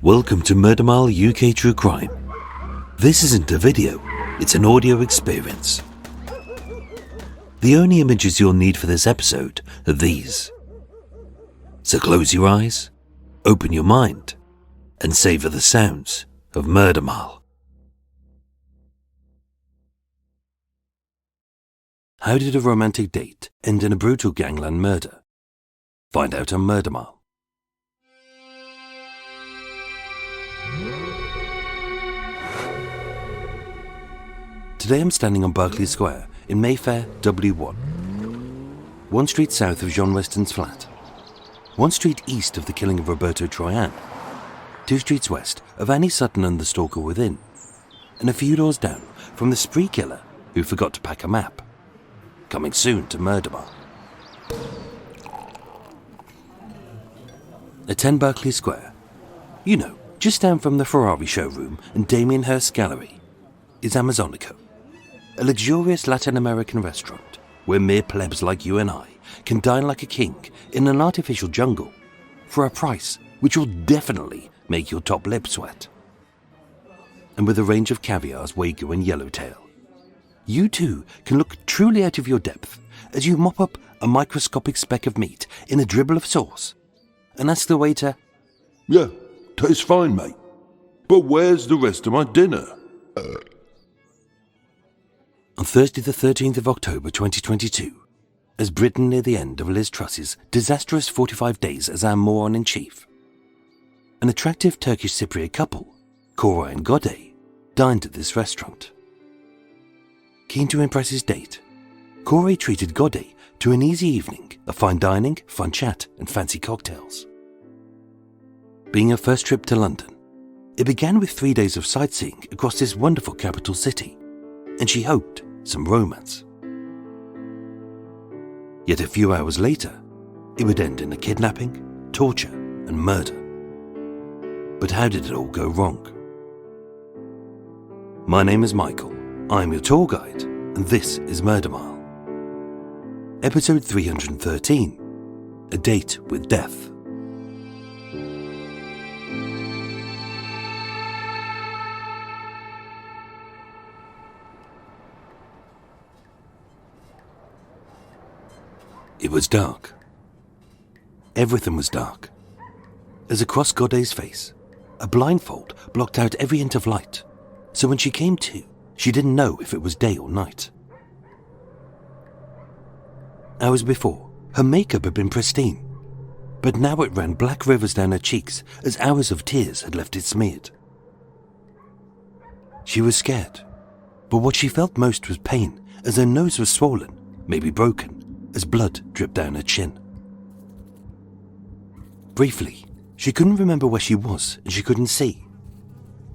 Welcome to Murder Mile UK True Crime. This isn't a video, it's an audio experience. The only images you'll need for this episode are these. So close your eyes, open your mind, and savour the sounds of Murder Mile. How did a romantic date end in a brutal gangland murder? Find out on Murder Mile. Today I'm standing on Berkeley Square in Mayfair, W1. 1 street south of John Weston's flat. 1 street east of the killing of Roberto Troyan. 2 streets west of Annie Sutton and the stalker within. And a few doors down from the spree killer who forgot to pack a map. Coming soon to Murder Mile. At 10 Berkeley Square, you know, just down from the Ferrari showroom and Damien Hirst Gallery, is Amazonico, a luxurious Latin American restaurant where mere plebs like you and I can dine like a king in an artificial jungle for a price which will definitely make your top lip sweat. And with a range of caviars, wagyu and yellowtail, you too can look truly out of your depth as you mop up a microscopic speck of meat in a dribble of sauce and ask the waiter, "Yeah, tastes fine, mate. But where's the rest of my dinner?" On Thursday the 13th of October 2022, as Britain near the end of Liz Truss's disastrous 45 days as our moron-in-chief, an attractive Turkish Cypriot couple, Koray and Gozde, dined at this restaurant. Keen to impress his date, Koray treated Gozde to an easy evening of fine dining, fun chat and fancy cocktails. Being her first trip to London, it began with 3 days of sightseeing across this wonderful capital city, and she hoped some romance. Yet a few hours later, it would end in a kidnapping, torture and murder. But how did it all go wrong? My name is Michael, I'm your tour guide, and this is Murder Mile. Episode 313, A Date with Death. It was dark. Everything was dark. As across Gozde's face, a blindfold blocked out every hint of light, so when she came to, she didn't know if it was day or night. Hours before, her makeup had been pristine, but now it ran black rivers down her cheeks as hours of tears had left it smeared. She was scared, but what she felt most was pain as her nose was swollen, maybe broken, as blood dripped down her chin. Briefly, she couldn't remember where she was and she couldn't see.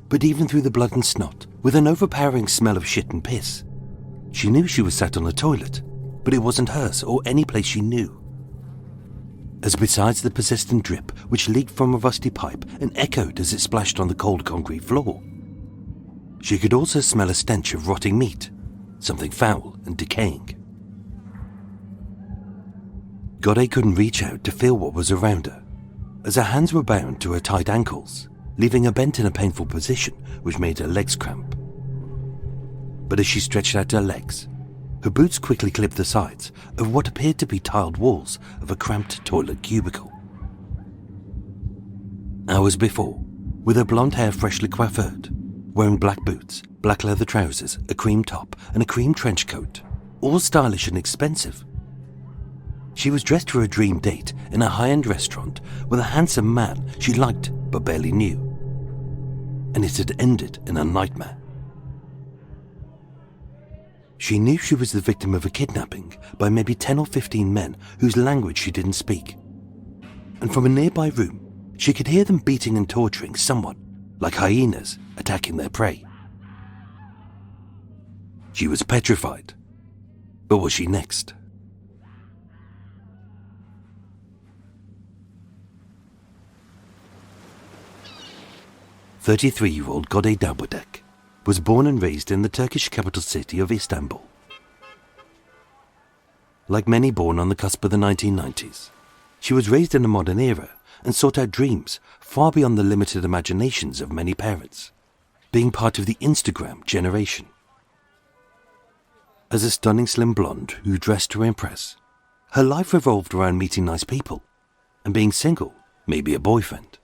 But even through the blood and snot, with an overpowering smell of shit and piss, she knew she was sat on a toilet, but it wasn't hers or any place she knew. As besides the persistent drip which leaked from a rusty pipe and echoed as it splashed on the cold concrete floor, she could also smell a stench of rotting meat, something foul and decaying. Gozde couldn't reach out to feel what was around her, as her hands were bound to her tight ankles, leaving her bent in a painful position which made her legs cramp. But as she stretched out her legs, her boots quickly clipped the sides of what appeared to be tiled walls of a cramped toilet cubicle. Hours before, with her blonde hair freshly coiffured, wearing black boots, black leather trousers, a cream top and a cream trench coat, all stylish and expensive, she was dressed for a dream date in a high-end restaurant with a handsome man she liked but barely knew. And it had ended in a nightmare. She knew she was the victim of a kidnapping by maybe 10 or 15 men whose language she didn't speak. And from a nearby room, she could hear them beating and torturing someone, like hyenas attacking their prey. She was petrified. But was she next? 33-year-old Gozde Dalbudak was born and raised in the Turkish capital city of Istanbul. Like many born on the cusp of the 1990s, She was raised in a modern era and sought out dreams far beyond the limited imaginations of many parents, being part of the Instagram generation. As a stunning slim blonde who dressed to impress, her life revolved around meeting nice people and being single, maybe a boyfriend.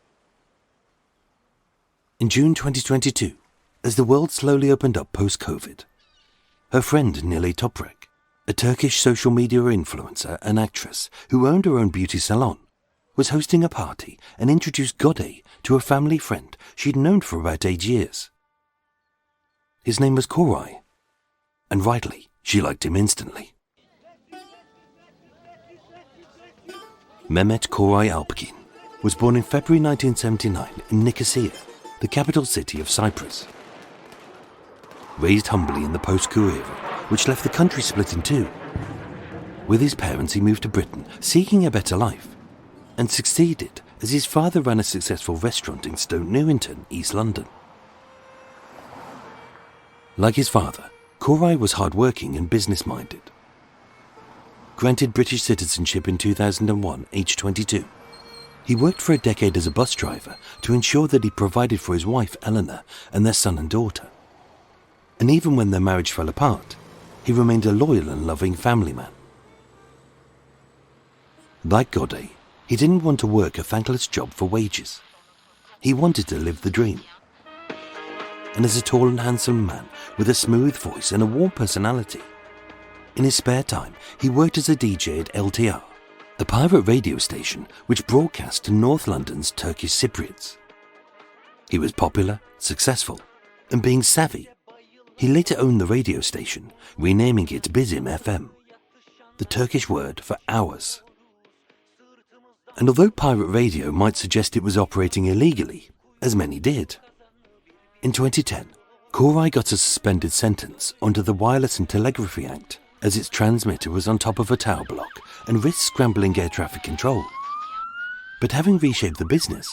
In June 2022, as the world slowly opened up post-COVID, her friend Nile Toprak, a Turkish social media influencer and actress who owned her own beauty salon, was hosting a party and introduced Gozde to a family friend she'd known for about 8 years. His name was Koray, and rightly, she liked him instantly. Mehmet Koray Alpergin was born in February 1979 in Nicosia, the capital city of Cyprus. Raised humbly in the post-coup era, which left the country split in two. With his parents, he moved to Britain, seeking a better life, and succeeded as his father ran a successful restaurant in Stoke Newington, East London. Like his father, Koray was hard-working and business-minded. Granted British citizenship in 2001, aged 22, he worked for a decade as a bus driver to ensure that he provided for his wife, Eleanor, and their son and daughter. And even when their marriage fell apart, he remained a loyal and loving family man. Like Gozde, he didn't want to work a thankless job for wages. He wanted to live the dream. And as a tall and handsome man with a smooth voice and a warm personality, in his spare time he worked as a DJ at LTR, a pirate radio station which broadcast to North London's Turkish Cypriots. He was popular, successful, and being savvy, he later owned the radio station, renaming it Bizim FM, the Turkish word for ours. And although pirate radio might suggest it was operating illegally, as many did, in 2010, Koray got a suspended sentence under the Wireless and Telegraphy Act as its transmitter was on top of a tower block and risked scrambling air traffic control. But having reshaped the business,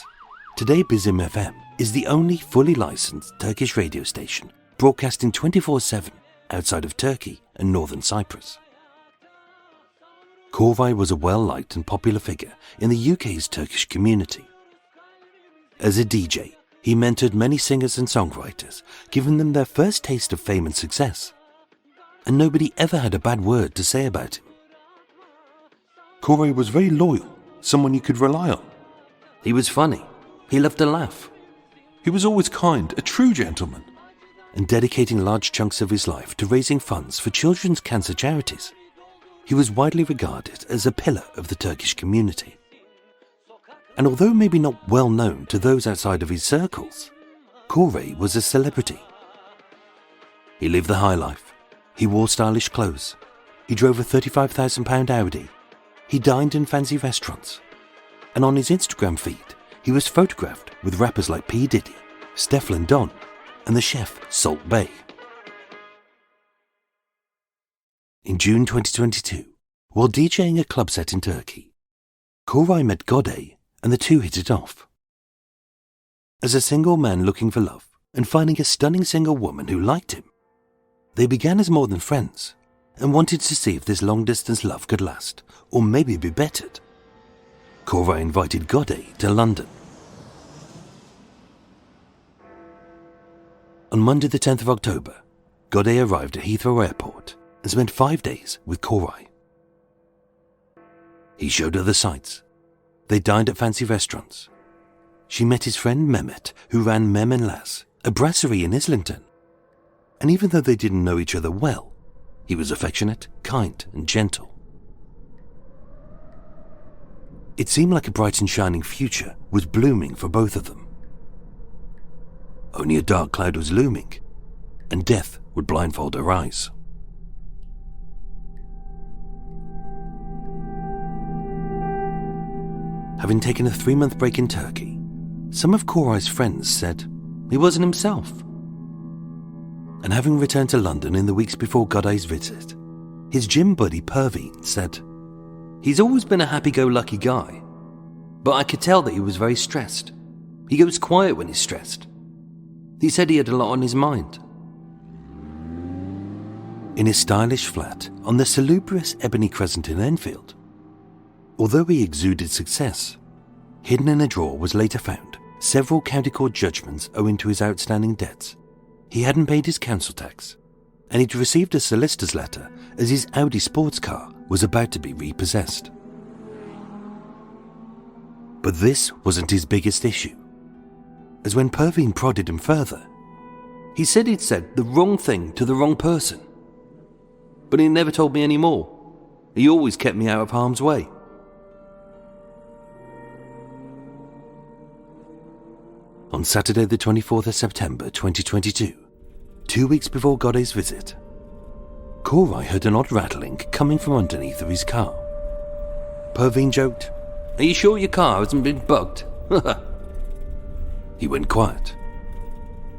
today Bizim FM is the only fully licensed Turkish radio station broadcasting 24/7 outside of Turkey and northern Cyprus. Koray was a well-liked and popular figure in the UK's Turkish community. As a DJ, he mentored many singers and songwriters, giving them their first taste of fame and success. And nobody ever had a bad word to say about him. Koray was very loyal, someone you could rely on. He was funny. He loved to laugh. He was always kind, a true gentleman. And dedicating large chunks of his life to raising funds for children's cancer charities. He was widely regarded as a pillar of the Turkish community. And although maybe not well known to those outside of his circles, Koray was a celebrity. He lived the high life. He wore stylish clothes. He drove a £35,000 Audi. He dined in fancy restaurants. And on his Instagram feed, he was photographed with rappers like P. Diddy, Steffan Gordon, and the chef Salt Bae. In June 2022, while DJing a club set in Turkey, Koray met Gozde and the two hit it off. As a single man looking for love and finding a stunning single woman who liked him, they began as more than friends and wanted to see if this long-distance love could last or maybe be bettered. Koray invited Gozde to London. On Monday the 10th of October, Gozde arrived at Heathrow Airport and spent 5 days with Koray. He showed her the sights. They dined at fancy restaurants. She met his friend Mehmet, who ran Mem and Las, a brasserie in Islington. And even though they didn't know each other well, he was affectionate, kind, and gentle. It seemed like a bright and shining future was blooming for both of them. Only a dark cloud was looming, and death would blindfold her eyes. Having taken a 3-month break in Turkey, some of Koray's friends said he wasn't himself. And having returned to London in the weeks before Gozde's visit, his gym buddy Perveen said, "He's always been a happy-go-lucky guy, but I could tell that he was very stressed. He goes quiet when he's stressed. He said he had a lot on his mind." In his stylish flat on the salubrious Ebony Crescent in Enfield, Although he exuded success, hidden in a drawer was later found several county court judgments owing to his outstanding debts. He hadn't paid his council tax, and he'd received a solicitor's letter as his Audi sports car was about to be repossessed. But this wasn't his biggest issue, as when Perveen prodded him further, he said he'd said the wrong thing to the wrong person. But he never told me any more. He always kept me out of harm's way. On Saturday the 24th of September 2022, 2 weeks before Gozde's visit, Koray heard an odd rattling coming from underneath of his car. Perveen joked, "Are you sure your car hasn't been bugged?" He went quiet,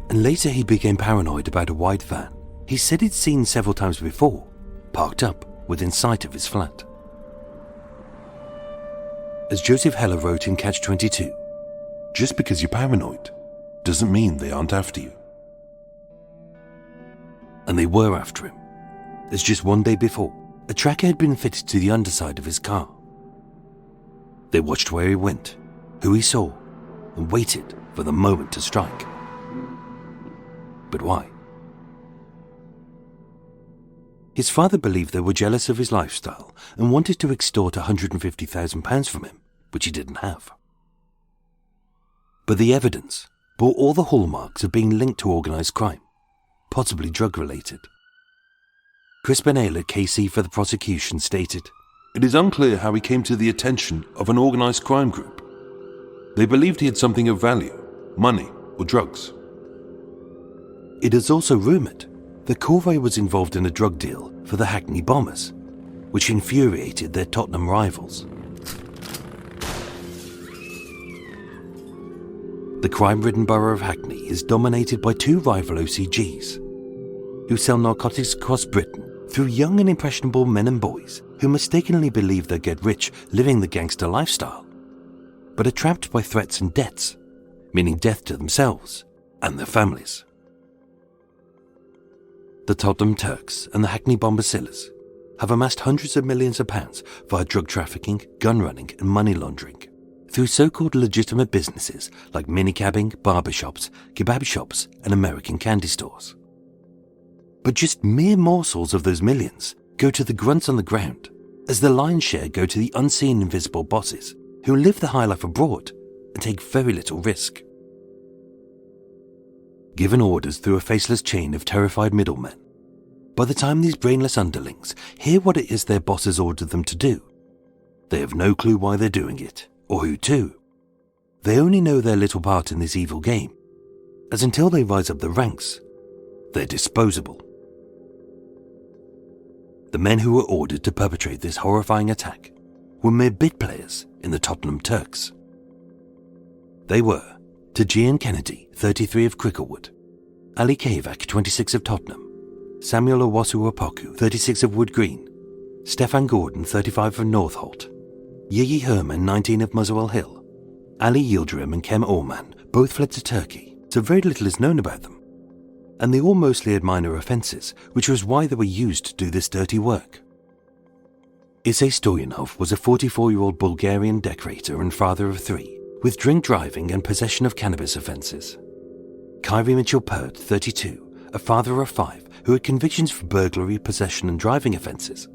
and later he became paranoid about a white van he said he'd seen several times before, parked up within sight of his flat. As Joseph Heller wrote in Catch-22, Just because you're paranoid doesn't mean they aren't after you. And they were after him, as just one day before, a tracker had been fitted to the underside of his car. They watched where he went, who he saw, and waited for the moment to strike. But why? His father believed they were jealous of his lifestyle and wanted to extort £150,000 from him, which he didn't have. But the evidence bore all the hallmarks of being linked to organised crime, possibly drug-related. Chris Benayla, KC for the prosecution, stated, It is unclear how he came to the attention of an organised crime group. They believed he had something of value, money or drugs. It is also rumoured that Koray was involved in a drug deal for the Hackney Bombers, which infuriated their Tottenham rivals. The crime-ridden borough of Hackney is dominated by two rival OCGs, who sell narcotics across Britain through young and impressionable men and boys who mistakenly believe they'll get rich living the gangster lifestyle, but are trapped by threats and debts, meaning death to themselves and their families. The Tottenham Turks and the Hackney Bombacillers have amassed hundreds of millions of pounds via drug trafficking, gun running and money laundering through so-called legitimate businesses like minicabbing, barbershops, kebab shops and American candy stores. But just mere morsels of those millions go to the grunts on the ground, as the lion's share go to the unseen invisible bosses who live the high life abroad and take very little risk. Given orders through a faceless chain of terrified middlemen, by the time these brainless underlings hear what it is their bosses ordered them to do, they have no clue why they're doing it, or who to. They only know their little part in this evil game, as until they rise up the ranks, they're disposable. The men who were ordered to perpetrate this horrifying attack were mere bit players in the Tottenham Turks. They were Tejean Kennedy, 33 of Cricklewood, Ali Kavak, 26 of Tottenham, Samuel Owusu-Opoku, 36 of Wood Green, Steffan Gordon, 35 of Northolt, Yigit Hurman, 19 of Muswell Hill, Ali Yildirim and Cem Orman both fled to Turkey, so very little is known about them, and they all mostly had minor offences, which was why they were used to do this dirty work. Isay Stoyanov was a 44-year-old Bulgarian decorator and father of three, with drink driving and possession of cannabis offences. Kyrie Mitchell-Peart, 32, a father of five, who had convictions for burglary, possession and driving offences,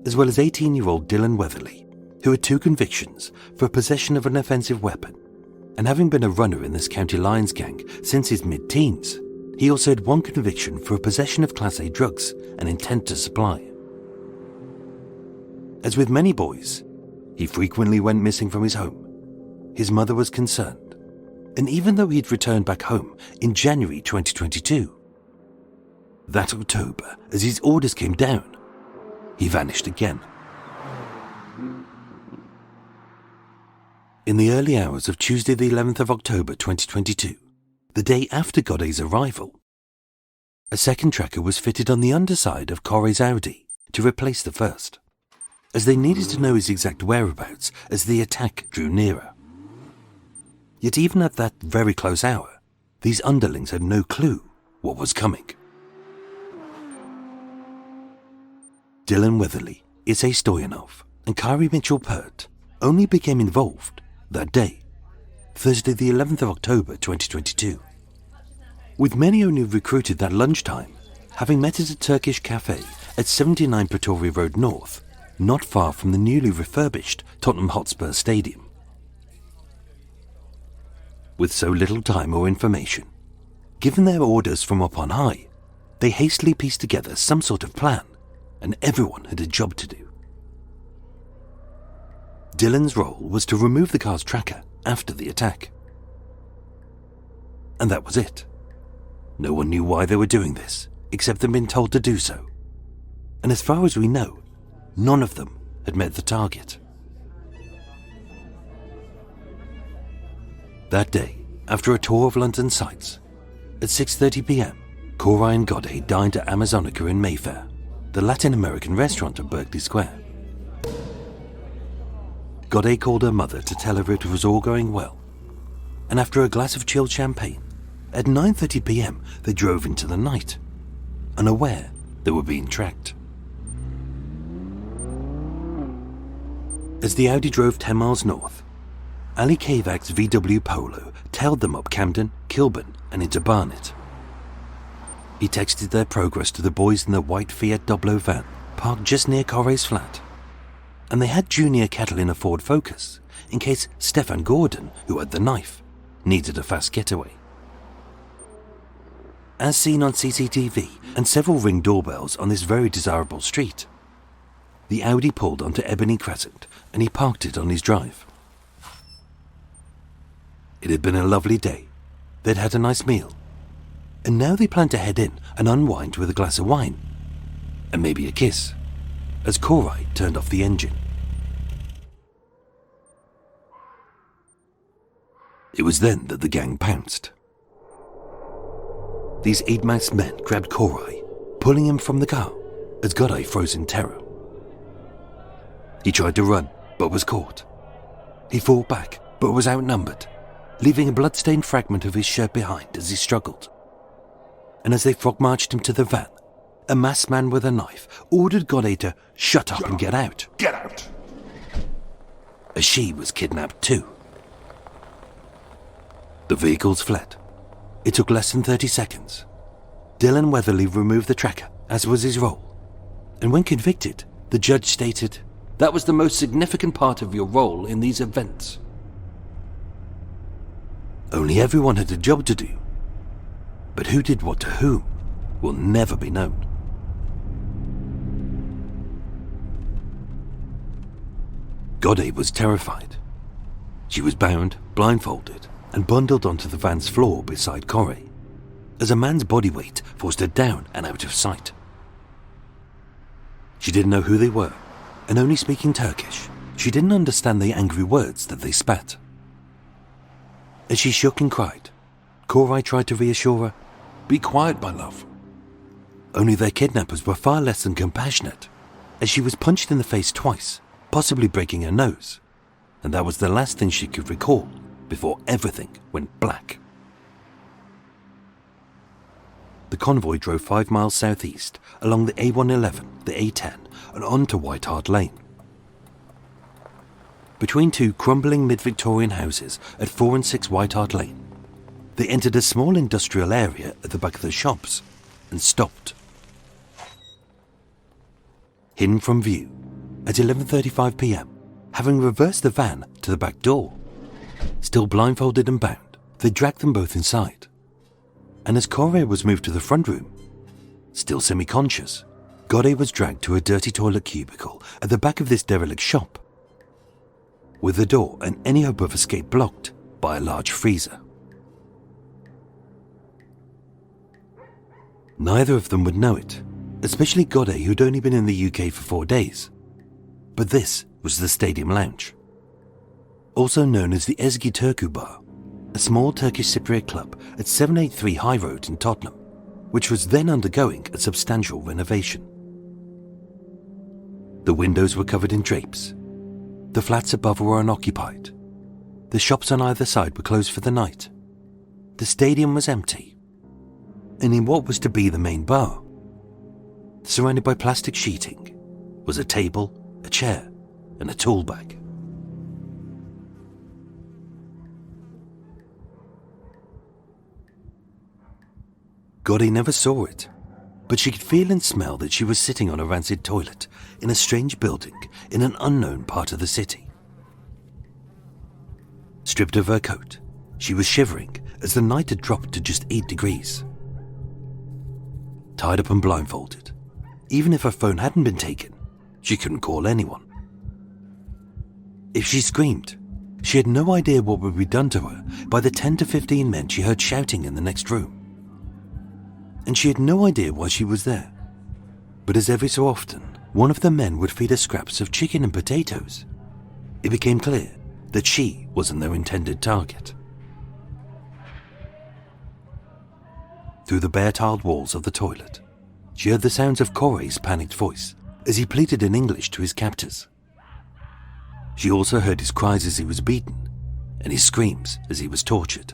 as well as 18-year-old Dylan Weatherley, who had two convictions for possession of an offensive weapon, and having been a runner in this County Lions gang since his mid-teens, he also had one conviction for possession of Class A drugs and intent to supply. As with many boys, he frequently went missing from his home. His mother was concerned, and even though he'd returned back home in January 2022, that October, as his orders came down, he vanished again. In the early hours of Tuesday the 11th of October 2022, the day after Gozde's arrival, a second tracker was fitted on the underside of Koray's Audi to replace the first, as they needed to know his exact whereabouts as the attack drew nearer. Yet even at that very close hour, these underlings had no clue what was coming. Dylan Weatherley, Isay Stoyanov, and Kyrie Mitchell-Peart only became involved that day, Thursday the 11th of October 2022, with many only recruited that lunchtime, having met at a Turkish cafe at 79 Pretoria Road North, not far from the newly refurbished Tottenham Hotspur Stadium. With so little time or information, given their orders from up on high, they hastily pieced together some sort of plan, and everyone had a job to do. Dylan's role was to remove the car's tracker after the attack. And that was it. No one knew why they were doing this, except them being told to do so. And as far as we know, none of them had met the target. That day, after a tour of London sights, at 6:30 p.m, Koray and Gozde dined at Amazonica in Mayfair, the Latin American restaurant at Berkeley Square. Gozde called her mother to tell her it was all going well, and after a glass of chilled champagne, at 9:30 p.m, they drove into the night, unaware they were being tracked. As the Audi drove 10 miles north, Ali Kavak's VW Polo tailed them up Camden, Kilburn, and into Barnet. He texted their progress to the boys in the white Fiat Doblo van parked just near Koray's flat, and they had Junior Kettle in a Ford Focus in case Steffan Gordon, who had the knife, needed a fast getaway. As seen on CCTV and several Ring doorbells on this very desirable street, the Audi pulled onto Ebony Crescent and he parked it on his drive. It had been a lovely day. They'd had a nice meal, and now they planned to head in and unwind with a glass of wine, and maybe a kiss, as Koray turned off the engine. It was then that the gang pounced. These 8-masked men grabbed Koray, pulling him from the car, as Gozde froze in terror. He tried to run, but was caught. He fought back, but was outnumbered, leaving a blood-stained fragment of his shirt behind as he struggled. And as they frog-marched him to the van, a masked man with a knife ordered Gozde to shut up and get out. Get out! As she was kidnapped too. The vehicles fled. It took less than 30 seconds. Dylan Weatherley removed the tracker, as was his role. And when convicted, the judge stated, "That was the most significant part of your role in these events." Only everyone had a job to do. But who did what to whom will never be known. Gozde was terrified. She was bound, blindfolded, and bundled onto the van's floor beside Koray, as a man's body weight forced her down and out of sight. She didn't know who they were, and only speaking Turkish, she didn't understand the angry words that they spat. As she shook and cried, Koray tried to reassure her, "Be quiet, my love." Only their kidnappers were far less than compassionate, as she was punched in the face twice, possibly breaking her nose, and that was the last thing she could recall before everything went black. The convoy drove 5 miles southeast along the A111, the A10, and on to White Hart Lane. Between two crumbling mid-Victorian houses at 4 and 6 White Hart Lane, they entered a small industrial area at the back of the shops and stopped. Hidden from view, at 11:35 p.m, having reversed the van to the back door, still blindfolded and bound, they dragged them both inside. And as Koray was moved to the front room, still semi-conscious, Gozde was dragged to a dirty toilet cubicle at the back of this derelict shop, with the door and any hope of escape blocked by a large freezer. Neither of them would know it, especially Gozde, who'd only been in the UK for 4 days. But this was the Stadium Lounge, also known as the Ezgi Turku Bar, a small Turkish Cypriot club at 783 High Road in Tottenham, which was then undergoing a substantial renovation. The windows were covered in drapes. The flats above were unoccupied. The shops on either side were closed for the night. The stadium was empty. And in what was to be the main bar, surrounded by plastic sheeting, was a table, a chair, and a tool bag. Gozde never saw it, but she could feel and smell that she was sitting on a rancid toilet in a strange building in an unknown part of the city. Stripped of her coat, she was shivering as the night had dropped to just 8 degrees. Tied up and blindfolded, even if her phone hadn't been taken, she couldn't call anyone. If she screamed, she had no idea what would be done to her by the 10 to 15 men she heard shouting in the next room. And she had no idea why she was there. But as every so often, one of the men would feed her scraps of chicken and potatoes. It became clear that she wasn't their intended target. Through the bare-tiled walls of the toilet, she heard the sounds of Koray's panicked voice as he pleaded in English to his captors. She also heard his cries as he was beaten and his screams as he was tortured.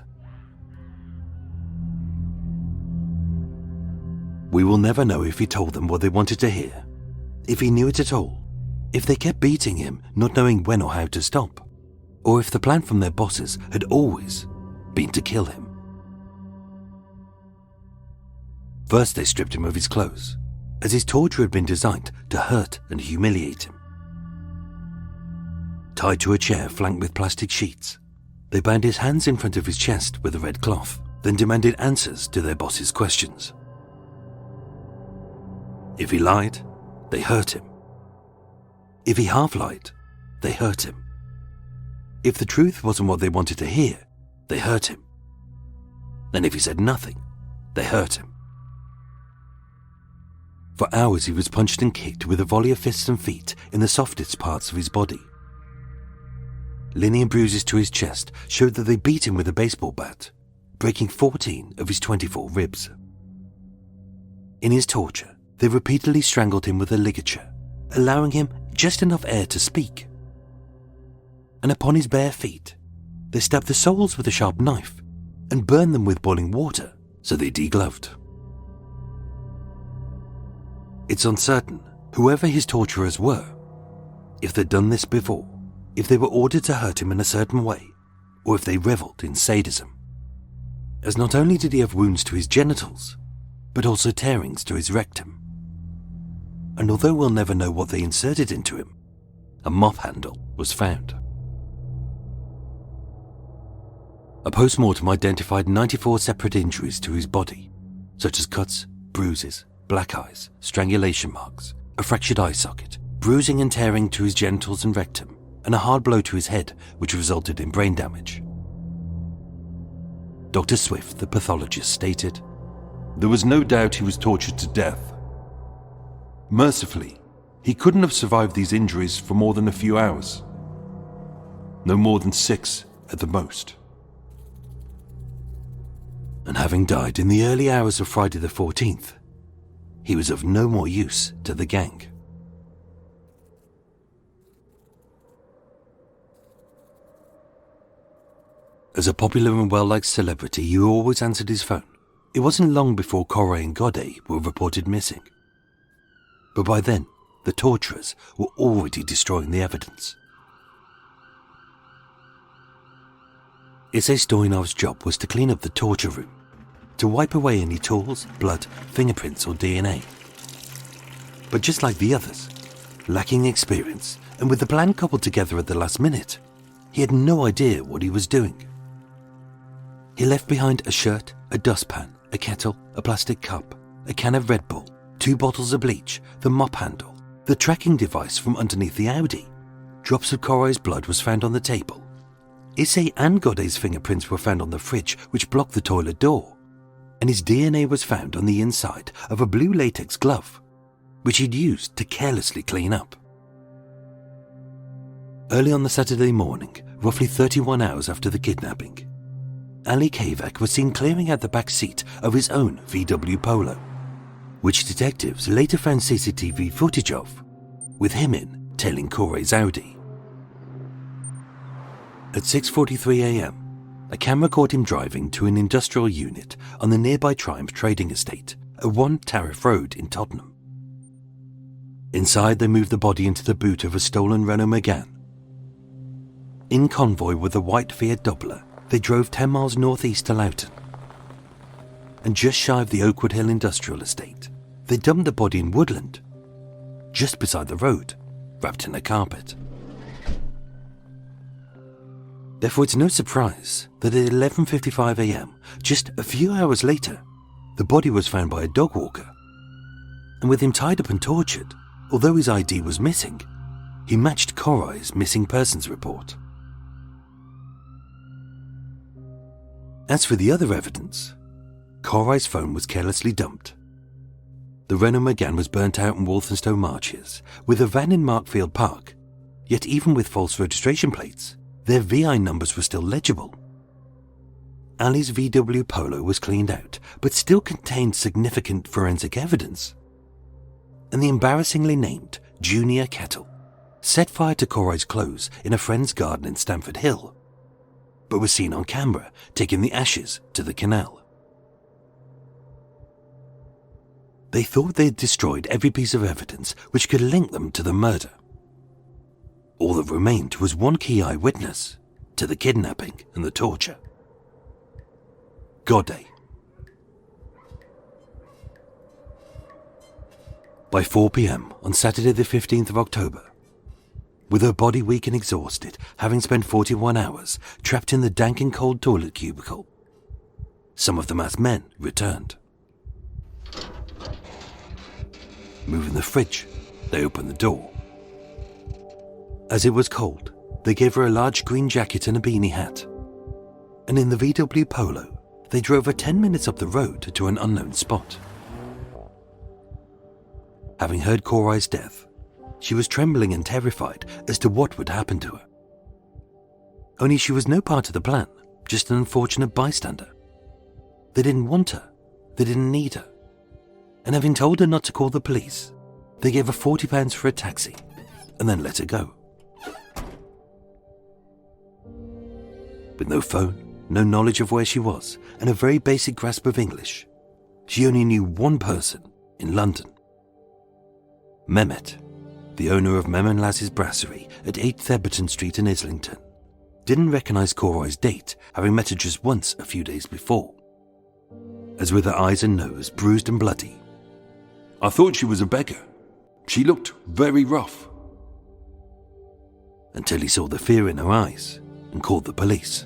We will never know if he told them what they wanted to hear, if he knew it at all, if they kept beating him not knowing when or how to stop, or if the plan from their bosses had always been to kill him. First they stripped him of his clothes, as his torture had been designed to hurt and humiliate him. Tied to a chair flanked with plastic sheets, they bound his hands in front of his chest with a red cloth, then demanded answers to their boss's questions. If he lied, they hurt him. If he half lied, they hurt him. If the truth wasn't what they wanted to hear, they hurt him. And if he said nothing, they hurt him. For hours he was punched and kicked with a volley of fists and feet in the softest parts of his body. Linear bruises to his chest showed that they beat him with a baseball bat, breaking 14 of his 24 ribs. In his torture, they repeatedly strangled him with a ligature, allowing him just enough air to speak. And upon his bare feet, they stabbed the soles with a sharp knife and burned them with boiling water so they degloved. It's uncertain whoever his torturers were, if they'd done this before, if they were ordered to hurt him in a certain way, or if they revelled in sadism. As not only did he have wounds to his genitals, but also tearings to his rectum. And although we'll never know what they inserted into him, a mop handle was found. A post-mortem identified 94 separate injuries to his body, such as cuts, bruises, black eyes, strangulation marks, a fractured eye socket, bruising and tearing to his genitals and rectum, and a hard blow to his head which resulted in brain damage. Dr. Swift, the pathologist, stated, There was no doubt he was tortured to death. Mercifully, he couldn't have survived these injuries for more than a few hours. No more than 6 at the most. And having died in the early hours of Friday the 14th, he was of no more use to the gang. As a popular and well-liked celebrity who always answered his phone, it wasn't long before Koray and Gozde were reported missing. But by then, the torturers were already destroying the evidence. Isay Stoyanov's job was to clean up the torture room, to wipe away any tools, blood, fingerprints or DNA. But just like the others, lacking experience and with the plan cobbled together at the last minute, he had no idea what he was doing. He left behind a shirt, a dustpan, a kettle, a plastic cup, a can of Red Bull, 2 bottles of bleach, the mop handle, the tracking device from underneath the Audi. Drops of Koray's blood was found on the table. Isay and Gozde's fingerprints were found on the fridge which blocked the toilet door, and his DNA was found on the inside of a blue latex glove, which he'd used to carelessly clean up. Early on the Saturday morning, roughly 31 hours after the kidnapping, Ali Kavak was seen clearing out the back seat of his own VW Polo, which detectives later found CCTV footage of, with him in tailing Koray's Audi. At 6:43 a.m, a camera caught him driving to an industrial unit on the nearby Triumph trading estate at 1 Tariff Road in Tottenham. Inside, they moved the body into the boot of a stolen Renault Megane. In convoy with a white Fiat Doppler, they drove 10 miles northeast to Loughton. And just shy of the Oakwood Hill Industrial Estate, they dumped the body in woodland, just beside the road, wrapped in a carpet. Therefore, it's no surprise that at 11:55 a.m., just a few hours later, the body was found by a dog walker. And with him tied up and tortured, although his ID was missing, he matched Koray's missing persons report. As for the other evidence, Koray's phone was carelessly dumped. The Renault Megane was burnt out in Walthamstow marshes, with a van in Markfield Park, yet even with false registration plates, their VI numbers were still legible. Ali's VW Polo was cleaned out, but still contained significant forensic evidence. And the embarrassingly named Junior Kettle set fire to Koray's clothes in a friend's garden in Stamford Hill, but was seen on camera taking the ashes to the canal. They thought they had destroyed every piece of evidence which could link them to the murder. All that remained was one key eyewitness to the kidnapping and the torture. Gozde. By 4 p.m. on Saturday the 15th of October, with her body weak and exhausted, having spent 41 hours trapped in the dank and cold toilet cubicle, some of the masked men returned. Moving the fridge, they opened the door. As it was cold, they gave her a large green jacket and a beanie hat. And in the VW Polo, they drove her 10 minutes up the road to an unknown spot. Having heard Koray's death, she was trembling and terrified as to what would happen to her. Only she was no part of the plan, just an unfortunate bystander. They didn't want her, they didn't need her. And having told her not to call the police, they gave her £40 for a taxi and then let her go. With no phone, no knowledge of where she was, and a very basic grasp of English, she only knew one person in London. Mehmet, the owner of Mem and Laz's Brasserie at 8 Theberton Street in Islington, didn't recognise Koray's date, having met her just once a few days before. As with her eyes and nose bruised and bloody, I thought she was a beggar. She looked very rough. Until he saw the fear in her eyes and called the police.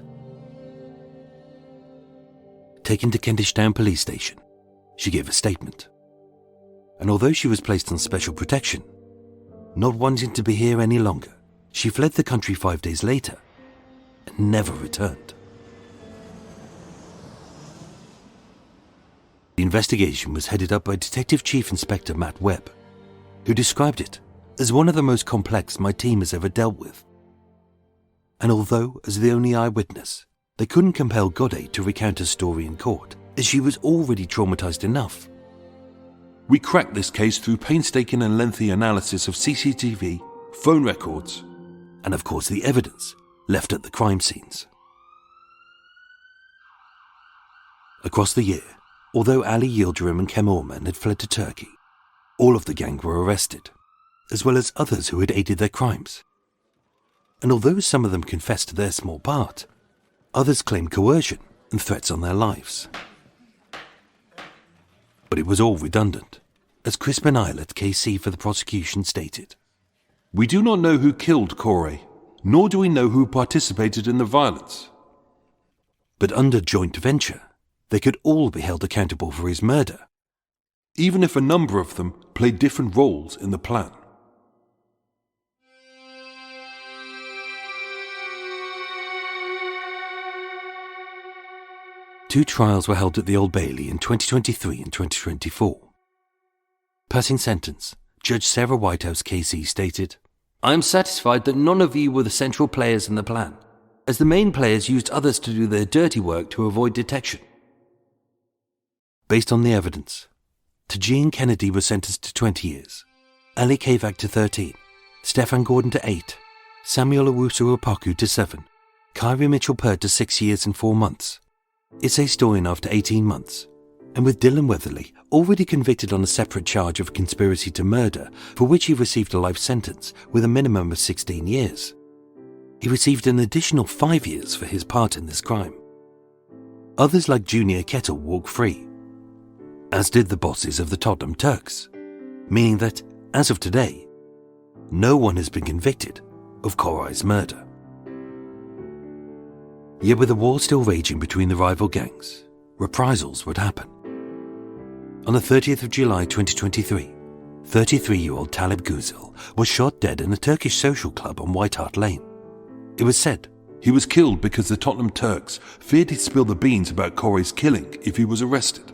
Taken to Kentish Town Police Station, she gave a statement. And although she was placed on special protection, not wanting to be here any longer, she fled the country 5 days later and never returned. The investigation was headed up by Detective Chief Inspector Matt Webb, who described it as one of the most complex my team has ever dealt with. And although, as the only eyewitness, they couldn't compel Gozde to recount her story in court, as she was already traumatized enough, we cracked this case through painstaking and lengthy analysis of CCTV, phone records, and of course the evidence left at the crime scenes. Across the year, although Ali, Yildirim and Cem Orman had fled to Turkey, all of the gang were arrested, as well as others who had aided their crimes. And although some of them confessed to their small part, others claimed coercion and threats on their lives. But it was all redundant, as Crispin Eilert, KC for the prosecution, stated. We do not know who killed Koray, nor do we know who participated in the violence. But under joint venture, they could all be held accountable for his murder, even if a number of them played different roles in the plan. Two trials were held at the Old Bailey in 2023 and 2024. Passing sentence, Judge Sarah Whitehouse KC stated, I am satisfied that none of you were the central players in the plan, as the main players used others to do their dirty work to avoid detection. Based on the evidence, Tejean Kennedy was sentenced to 20 years, Ali Kavak to 13, Steffan Gordon to 8, Samuel Owusu-Opoku to 7, Kyrie Mitchell-Peart to 6 years and 4 months, Isay Stoyanov to 18 months, and with Dylan Weatherley already convicted on a separate charge of conspiracy to murder, for which he received a life sentence with a minimum of 16 years. He received an additional 5 years for his part in this crime. Others like Junior Kettle walk free, as did the bosses of the Tottenham Turks, meaning that, as of today, no one has been convicted of Koray's murder. Yet with the war still raging between the rival gangs, reprisals would happen. On the 30th of July 2023, 33-year-old Talib Güzel was shot dead in a Turkish social club on White Hart Lane. It was said He was killed because the Tottenham Turks feared he'd spill the beans about Koray's killing if he was arrested.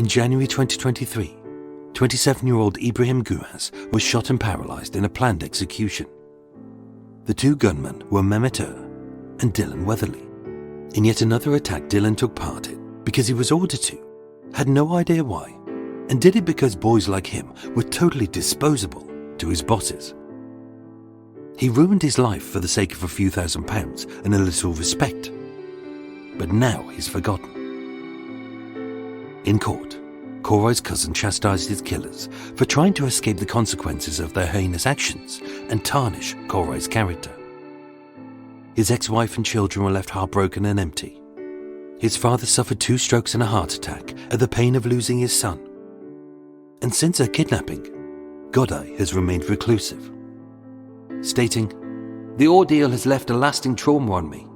in January 2023, 27-year-old Ibrahim Guraz was shot and paralysed in a planned execution. The two gunmen were Mehmet and Dylan Weatherley. In yet another attack Dylan took part in because he was ordered to, had no idea why, and did it because boys like him were totally disposable to his bosses. He ruined his life for the sake of a few £1,000s and a little respect. But now he's forgotten. In court, Koray's cousin chastised his killers for trying to escape the consequences of their heinous actions and tarnish Koray's character. His ex-wife and children were left heartbroken and empty. His father suffered 2 strokes and a heart attack at the pain of losing his son. And since her kidnapping, Gozde has remained reclusive, stating, "The ordeal has left a lasting trauma on me.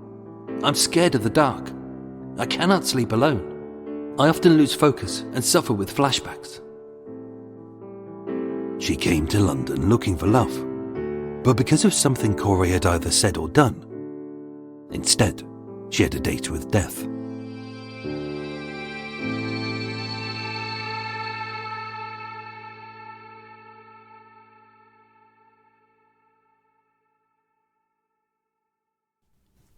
I'm scared of the dark. I cannot sleep alone. I often lose focus and suffer with flashbacks." She came to London looking for love, but because of something Koray had either said or done, instead, she had a date with death.